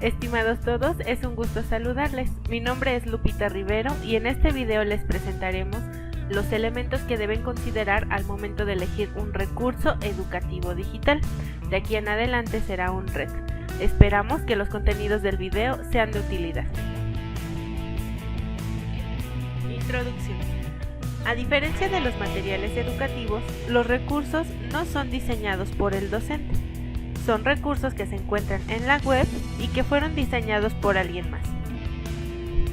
Estimados todos, es un gusto saludarles. Mi nombre es Lupita Rivero y en este video les presentaremos los elementos que deben considerar al momento de elegir un recurso educativo digital. De aquí en adelante será un RED. Esperamos que los contenidos del video sean de utilidad. Introducción. A diferencia de los materiales educativos, los recursos no son diseñados por el docente. Son recursos que se encuentran en la web y que fueron diseñados por alguien más.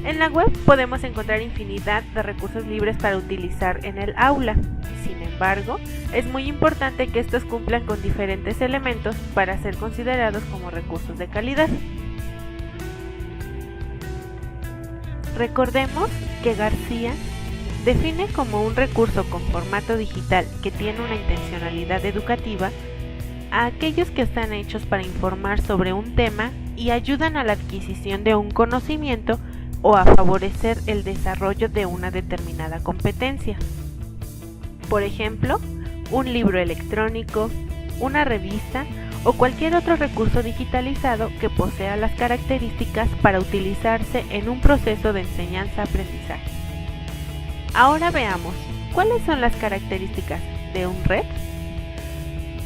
En la web podemos encontrar infinidad de recursos libres para utilizar en el aula. Sin embargo, es muy importante que estos cumplan con diferentes elementos para ser considerados como recursos de calidad. Recordemos que García define como un recurso con formato digital que tiene una intencionalidad educativa a aquellos que están hechos para informar sobre un tema y ayudan a la adquisición de un conocimiento o a favorecer el desarrollo de una determinada competencia. Por ejemplo, un libro electrónico, una revista o cualquier otro recurso digitalizado que posea las características para utilizarse en un proceso de enseñanza-aprendizaje. Ahora veamos, ¿cuáles son las características de un RED?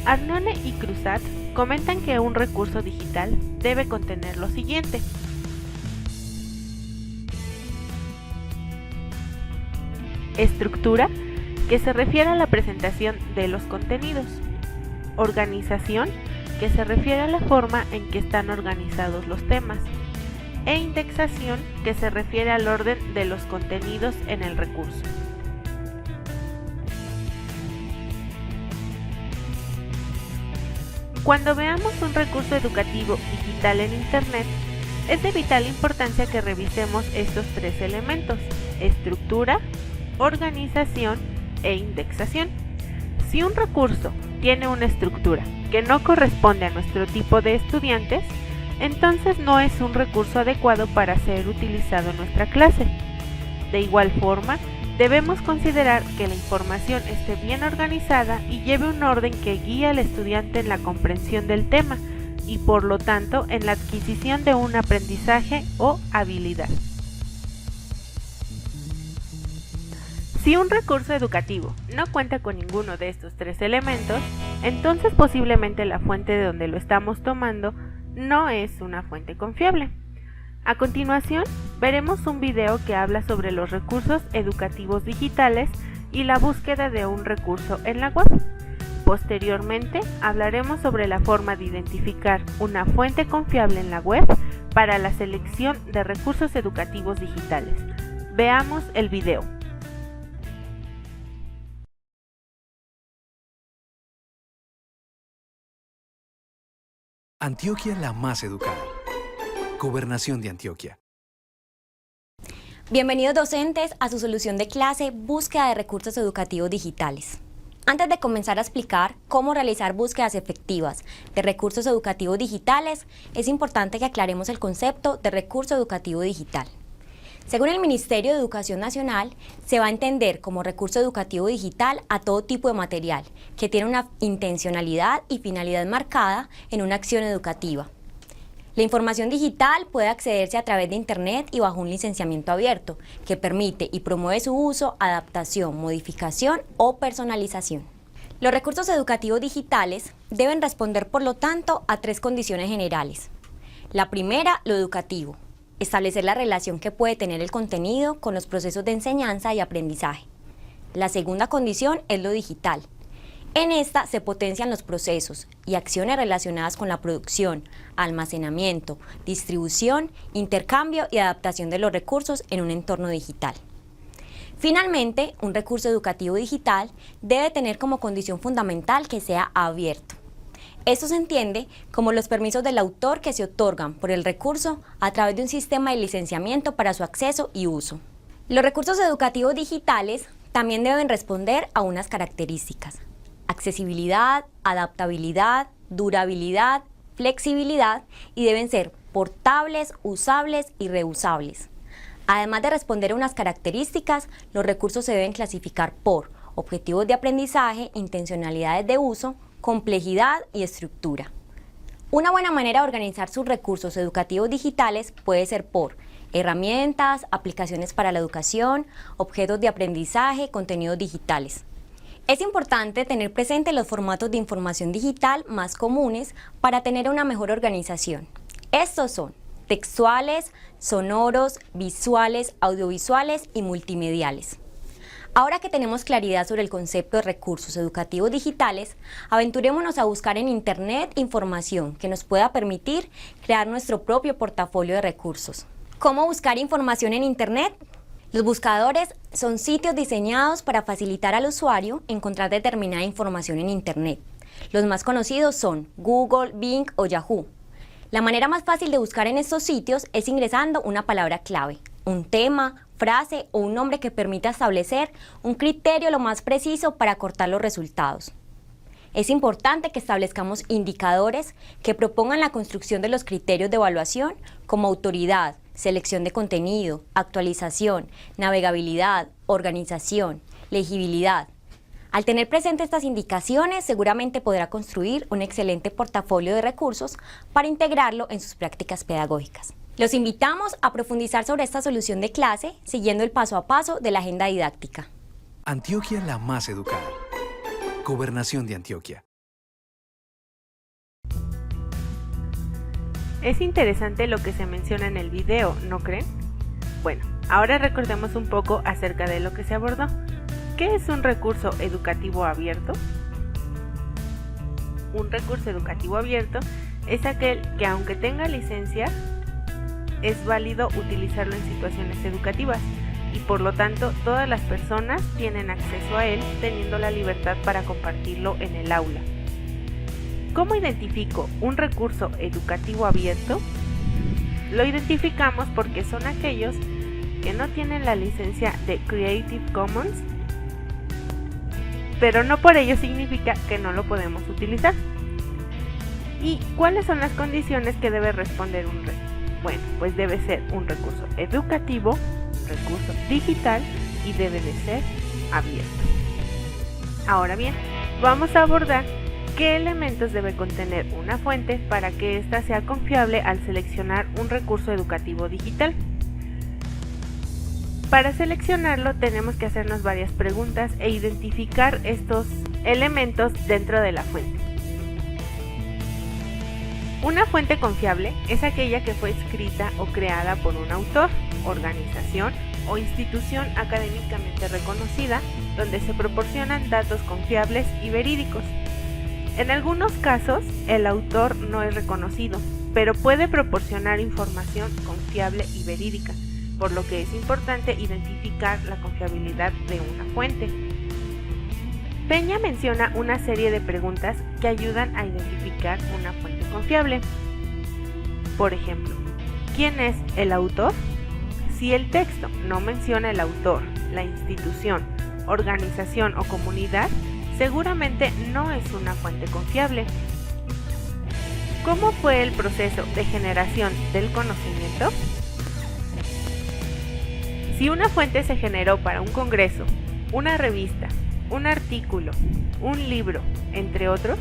Arnone y Cruzat comentan que un recurso digital debe contener lo siguiente. Estructura, que se refiere a la presentación de los contenidos. Organización, que se refiere a la forma en que están organizados los temas. E indexación, que se refiere al orden de los contenidos en el recurso. Cuando veamos un recurso educativo digital en Internet, es de vital importancia que revisemos estos tres elementos: estructura, organización e indexación. Si un recurso tiene una estructura que no corresponde a nuestro tipo de estudiantes, entonces no es un recurso adecuado para ser utilizado en nuestra clase. De igual forma, debemos considerar que la información esté bien organizada y lleve un orden que guíe al estudiante en la comprensión del tema y por lo tanto en la adquisición de un aprendizaje o habilidad. Si un recurso educativo no cuenta con ninguno de estos tres elementos, entonces posiblemente la fuente de donde lo estamos tomando no es una fuente confiable. A continuación, veremos un video que habla sobre los recursos educativos digitales y la búsqueda de un recurso en la web. Posteriormente, hablaremos sobre la forma de identificar una fuente confiable en la web para la selección de recursos educativos digitales. Veamos el video. Antioquia la más educada. Gobernación de Antioquia. Bienvenidos docentes a su solución de clase Búsqueda de recursos educativos digitales. Antes de comenzar a explicar cómo realizar búsquedas efectivas de recursos educativos digitales, es importante que aclaremos el concepto de recurso educativo digital. Según el Ministerio de Educación Nacional, se va a entender como recurso educativo digital a todo tipo de material que tiene una intencionalidad y finalidad marcada en una acción educativa. La información digital puede accederse a través de Internet y bajo un licenciamiento abierto que permite y promueve su uso, adaptación, modificación o personalización. Los recursos educativos digitales deben responder, por lo tanto, a tres condiciones generales. La primera, lo educativo. Establecer la relación que puede tener el contenido con los procesos de enseñanza y aprendizaje. La segunda condición es lo digital. En esta se potencian los procesos y acciones relacionadas con la producción, almacenamiento, distribución, intercambio y adaptación de los recursos en un entorno digital. Finalmente, un recurso educativo digital debe tener como condición fundamental que sea abierto. Esto se entiende como los permisos del autor que se otorgan por el recurso a través de un sistema de licenciamiento para su acceso y uso. Los recursos educativos digitales también deben responder a unas características: accesibilidad, adaptabilidad, durabilidad, flexibilidad y deben ser portables, usables y reusables. Además de responder a unas características, los recursos se deben clasificar por objetivos de aprendizaje, intencionalidades de uso, complejidad y estructura. Una buena manera de organizar sus recursos educativos digitales puede ser por herramientas, aplicaciones para la educación, objetos de aprendizaje, contenidos digitales. Es importante tener presente los formatos de información digital más comunes para tener una mejor organización. Estos son textuales, sonoros, visuales, audiovisuales y multimediales. Ahora que tenemos claridad sobre el concepto de recursos educativos digitales, aventurémonos a buscar en Internet información que nos pueda permitir crear nuestro propio portafolio de recursos. ¿Cómo buscar información en Internet? Los buscadores son sitios diseñados para facilitar al usuario encontrar determinada información en Internet. Los más conocidos son Google, Bing o Yahoo. La manera más fácil de buscar en estos sitios es ingresando una palabra clave, un tema, frase o un nombre que permita establecer un criterio lo más preciso para acortar los resultados. Es importante que establezcamos indicadores que propongan la construcción de los criterios de evaluación como autoridad, selección de contenido, actualización, navegabilidad, organización, legibilidad. Al tener presentes estas indicaciones, seguramente podrá construir un excelente portafolio de recursos para integrarlo en sus prácticas pedagógicas. Los invitamos a profundizar sobre esta solución de clase siguiendo el paso a paso de la agenda didáctica. Antioquia la más educada. Gobernación de Antioquia. Es interesante lo que se menciona en el video, ¿no creen? Bueno, ahora recordemos un poco acerca de lo que se abordó. ¿Qué es un recurso educativo abierto? Un recurso educativo abierto es aquel que, aunque tenga licencia, es válido utilizarlo en situaciones educativas y por lo tanto todas las personas tienen acceso a él teniendo la libertad para compartirlo en el aula. ¿Cómo identifico un recurso educativo abierto? Lo identificamos porque son aquellos que no tienen la licencia de Creative Commons, pero no por ello significa que no lo podemos utilizar. ¿Y cuáles son las condiciones que debe responder un recurso? Bueno, pues debe ser un recurso educativo, recurso digital y debe de ser abierto. Ahora bien, vamos a abordar qué elementos debe contener una fuente para que ésta sea confiable al seleccionar un recurso educativo digital. Para seleccionarlo tenemos que hacernos varias preguntas e identificar estos elementos dentro de la fuente. Una fuente confiable es aquella que fue escrita o creada por un autor, organización o institución académicamente reconocida, donde se proporcionan datos confiables y verídicos. En algunos casos, el autor no es reconocido, pero puede proporcionar información confiable y verídica, por lo que es importante identificar la confiabilidad de una fuente. Peña menciona una serie de preguntas que ayudan a identificar una fuente confiable. Por ejemplo, ¿quién es el autor? Si el texto no menciona el autor, la institución, organización o comunidad, seguramente no es una fuente confiable. ¿Cómo fue el proceso de generación del conocimiento? Si una fuente se generó para un congreso, una revista, un artículo, un libro, entre otros,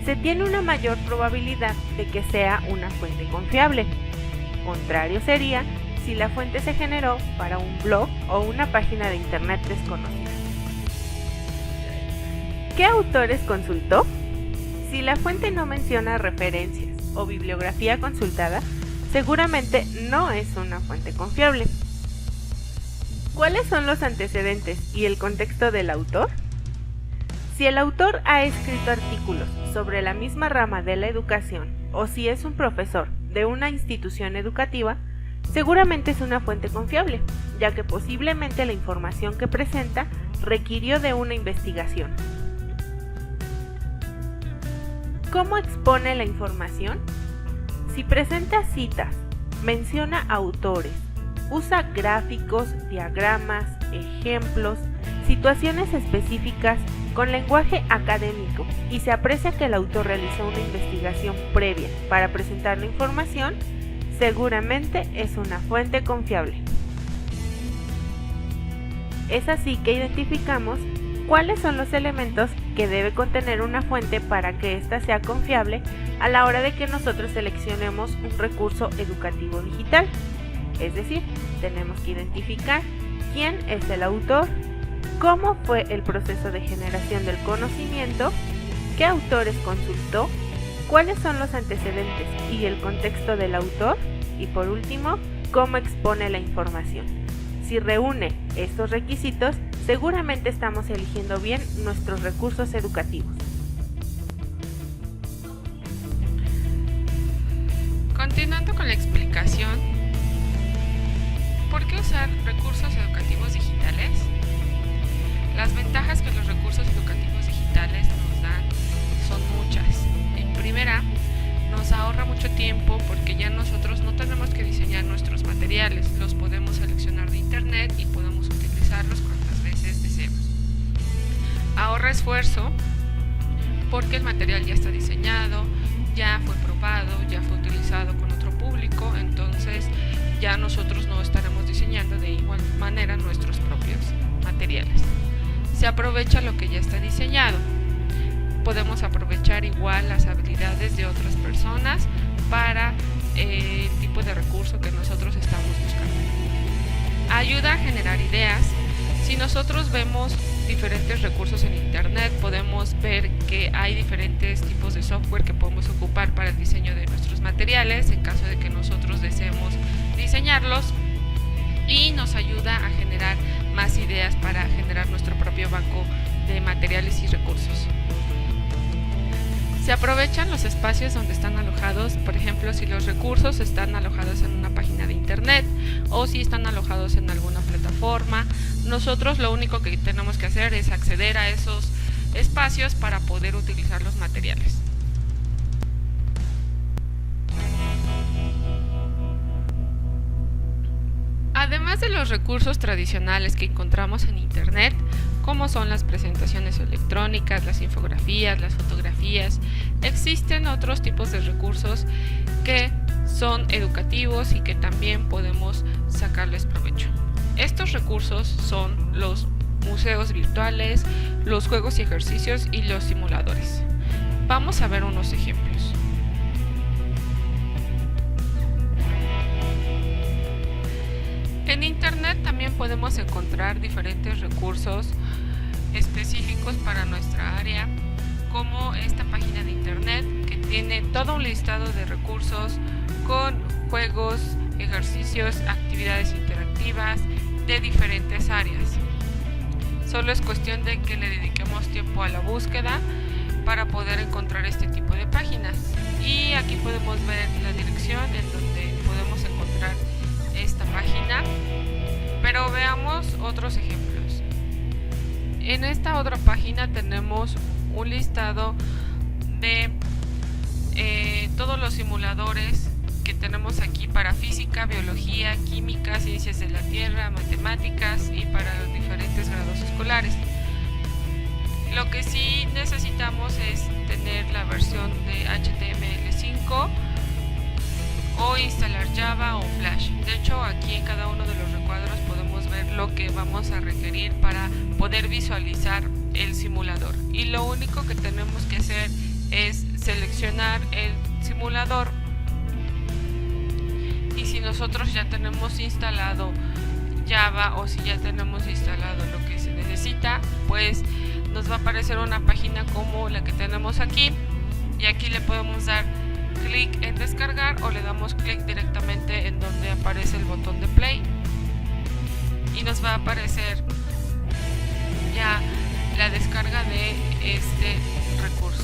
se tiene una mayor probabilidad de que sea una fuente confiable. Contrario sería si la fuente se generó para un blog o una página de internet desconocida. ¿Qué autores consultó? Si la fuente no menciona referencias o bibliografía consultada, seguramente no es una fuente confiable. ¿Cuáles son los antecedentes y el contexto del autor? Si el autor ha escrito artículos sobre la misma rama de la educación o si es un profesor de una institución educativa, seguramente es una fuente confiable, ya que posiblemente la información que presenta requirió de una investigación. ¿Cómo expone la información? Si presenta citas, menciona autores, usa gráficos, diagramas, ejemplos, situaciones específicas con lenguaje académico y se aprecia que el autor realizó una investigación previa para presentar la información, seguramente es una fuente confiable. Es así que identificamos cuáles son los elementos que debe contener una fuente para que ésta sea confiable a la hora de que nosotros seleccionemos un recurso educativo digital. Es decir, tenemos que identificar quién es el autor, cómo fue el proceso de generación del conocimiento, qué autores consultó, cuáles son los antecedentes y el contexto del autor y por último, cómo expone la información. Si reúne estos requisitos, seguramente estamos eligiendo bien nuestros recursos educativos. Continuando con la explicación, ¿por qué usar recursos educativos digitales? Las ventajas que los recursos educativos digitales nos dan son muchas. En primera, nos ahorra mucho tiempo porque ya nosotros no tenemos que diseñar nuestros materiales, los podemos seleccionar de internet y podemos utilizarlos cuantas veces deseemos. Ahorra esfuerzo porque el material ya está diseñado, ya fue probado, ya fue utilizado con otro público, entonces ya nosotros no estaremos diseñando de igual manera nuestros propios materiales. Se aprovecha lo que ya está diseñado. Podemos aprovechar igual las habilidades de otras personas para el tipo de recurso que nosotros estamos buscando. Ayuda a generar ideas. Si nosotros vemos diferentes recursos en internet, podemos ver que hay diferentes tipos de software que podemos ocupar para el diseño de nuestros materiales en caso de que nosotros deseemos diseñarlos, y nos ayuda a generar más ideas para generar nuestro propio banco de materiales y recursos. Se aprovechan los espacios donde están alojados, por ejemplo, si los recursos están alojados en una página de internet o si están alojados en alguna plataforma. Nosotros lo único que tenemos que hacer es acceder a esos espacios para poder utilizar los materiales. Además de los recursos tradicionales que encontramos en internet, como son las presentaciones electrónicas, las infografías, las fotografías, existen otros tipos de recursos que son educativos y que también podemos sacarles provecho. Estos recursos son los museos virtuales, los juegos y ejercicios y los simuladores. Vamos a ver unos ejemplos. En internet también podemos encontrar diferentes recursos específicos para nuestra área, como esta página de internet que tiene todo un listado de recursos con juegos, ejercicios, actividades interactivas de diferentes áreas. Solo es cuestión de que le dediquemos tiempo a la búsqueda para poder encontrar este tipo de páginas. Y aquí podemos ver la dirección en donde podemos encontrar esta página, pero veamos otros ejemplos. En esta otra página tenemos un listado de todos los simuladores que tenemos aquí para física, biología, química, ciencias de la tierra, matemáticas y para los diferentes grados escolares. Lo que sí necesitamos es tener la versión de HTML5 o instalar Java o Flash. De hecho, aquí en cada uno de los recuadros podemos ver lo que vamos a requerir para poder visualizar el simulador. Y lo único que tenemos que hacer es seleccionar el simulador. Y si nosotros ya tenemos instalado Java o si ya tenemos instalado lo que se necesita, pues nos va a aparecer una página como la que tenemos aquí. Y aquí le podemos dar clic en descargar o le damos clic directamente en donde aparece el botón de play y nos va a aparecer ya la descarga de este recurso.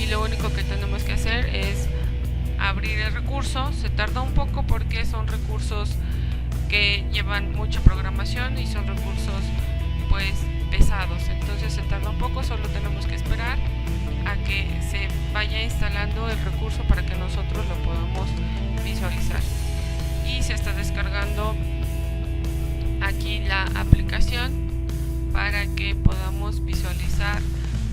Y lo único que tenemos que hacer es abrir el recurso. Se tarda un poco porque son recursos que llevan mucha programación y son recursos pues pesados, entonces se tarda un poco. Solo tenemos que esperar a que se vaya instalando el recurso para que nosotros lo podamos visualizar. Y se está descargando aquí la aplicación para que podamos visualizar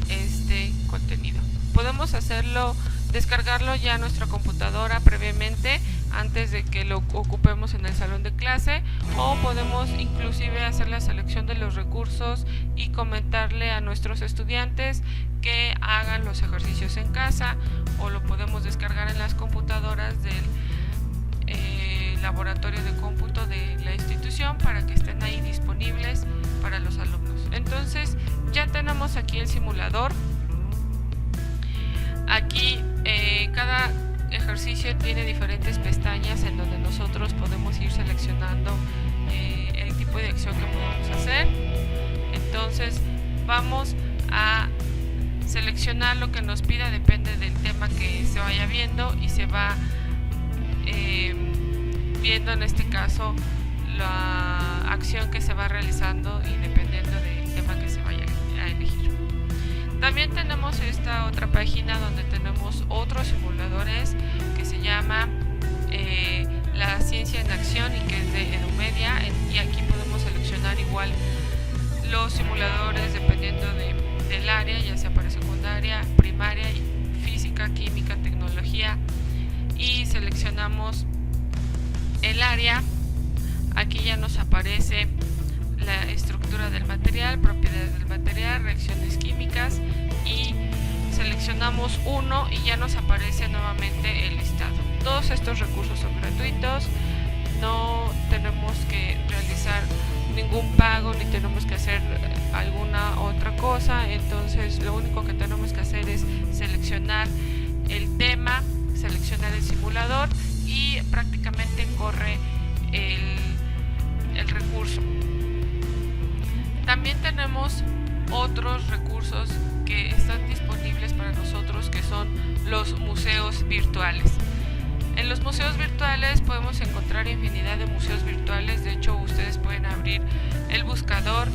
este contenido. Podemos hacerlo descargarlo ya a nuestra computadora previamente antes de que lo ocupemos en el salón de clase, o podemos inclusive hacer la selección de los recursos y comentarle a nuestros estudiantes que hagan los ejercicios en casa, o lo podemos descargar en las computadoras del laboratorio de cómputo de la institución para que estén ahí disponibles para los alumnos. Entonces ya tenemos aquí el simulador. Aquí cada ejercicio tiene diferentes pestañas en donde nosotros podemos ir seleccionando el tipo de acción que podemos hacer. Entonces vamos a seleccionar lo que nos pida, depende del tema que se vaya viendo, y se va viendo en este caso la acción que se va realizando y dependiendo del tema que se vaya a elegir. También tenemos esta otra página donde tenemos otros simuladores que se llama La Ciencia en Acción, y que es de Edumedia, y aquí podemos seleccionar igual los simuladores dependiendo del área, ya sea para secundaria, primaria, física, química, tecnología, y seleccionamos el área. Aquí ya nos aparece la estructura del material, propiedades del material, reacciones químicas, y seleccionamos uno y ya nos aparece nuevamente el listado. Todos estos recursos son gratuitos, no tenemos que realizar ningún pago ni tenemos que hacer alguna otra cosa. Entonces lo único que tenemos que hacer es seleccionar el tema, seleccionar el simulador, y prácticamente corre el recurso. También tenemos otros recursos que están disponibles para nosotros, que son los museos virtuales. En los museos virtuales podemos encontrar infinidad de museos virtuales. De hecho, ustedes pueden abrir el buscador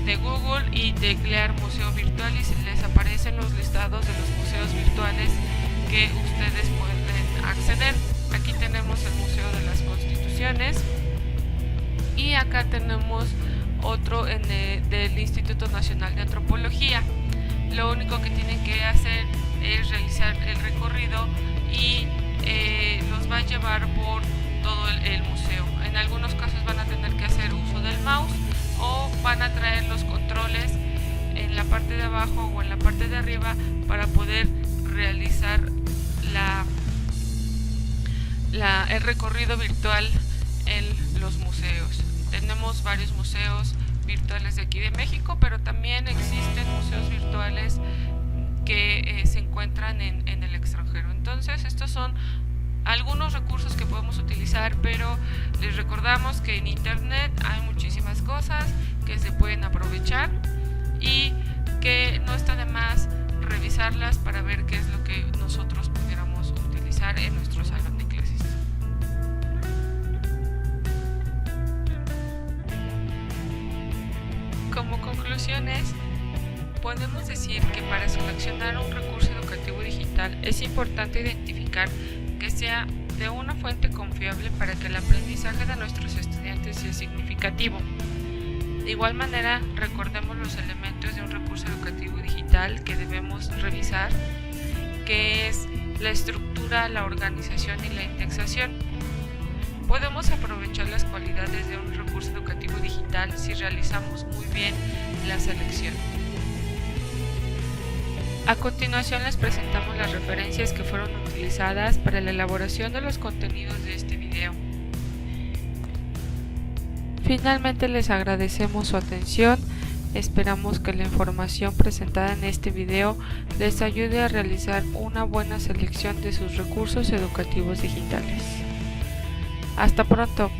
de Google y teclear museo virtual, y les aparecen los listados de los museos virtuales que ustedes pueden acceder. Aquí tenemos el Museo de las Constituciones, y acá tenemos otro del Instituto Nacional de Antropología. Lo único que tienen que hacer es realizar el recorrido y los va a llevar por todo el museo. En algunos casos van a tener que hacer uso del mouse, o van a traer los controles en la parte de abajo o en la parte de arriba para poder realizar el recorrido virtual en los museos. Tenemos varios museos virtuales de aquí de México, pero también existen museos virtuales que se encuentran en el extranjero. Entonces estos son algunos recursos que podemos utilizar, pero les recordamos que en internet hay muchísimas cosas que se pueden aprovechar y que no está de más revisarlas para ver qué es lo que nosotros pudiéramos utilizar en nuestro salón de clases. Como conclusiones, podemos decir que para seleccionar un recurso educativo digital es importante identificar que sea de una fuente confiable para que el aprendizaje de nuestros estudiantes sea significativo. De igual manera, recordemos los elementos de un recurso educativo digital que debemos revisar, que es la estructura, la organización y la indexación. Podemos aprovechar las cualidades de un recurso educativo digital si realizamos muy bien la selección. A continuación les presentamos las referencias que fueron utilizadas para la elaboración de los contenidos de este video. Finalmente les agradecemos su atención. Esperamos que la información presentada en este video les ayude a realizar una buena selección de sus recursos educativos digitales. Hasta pronto.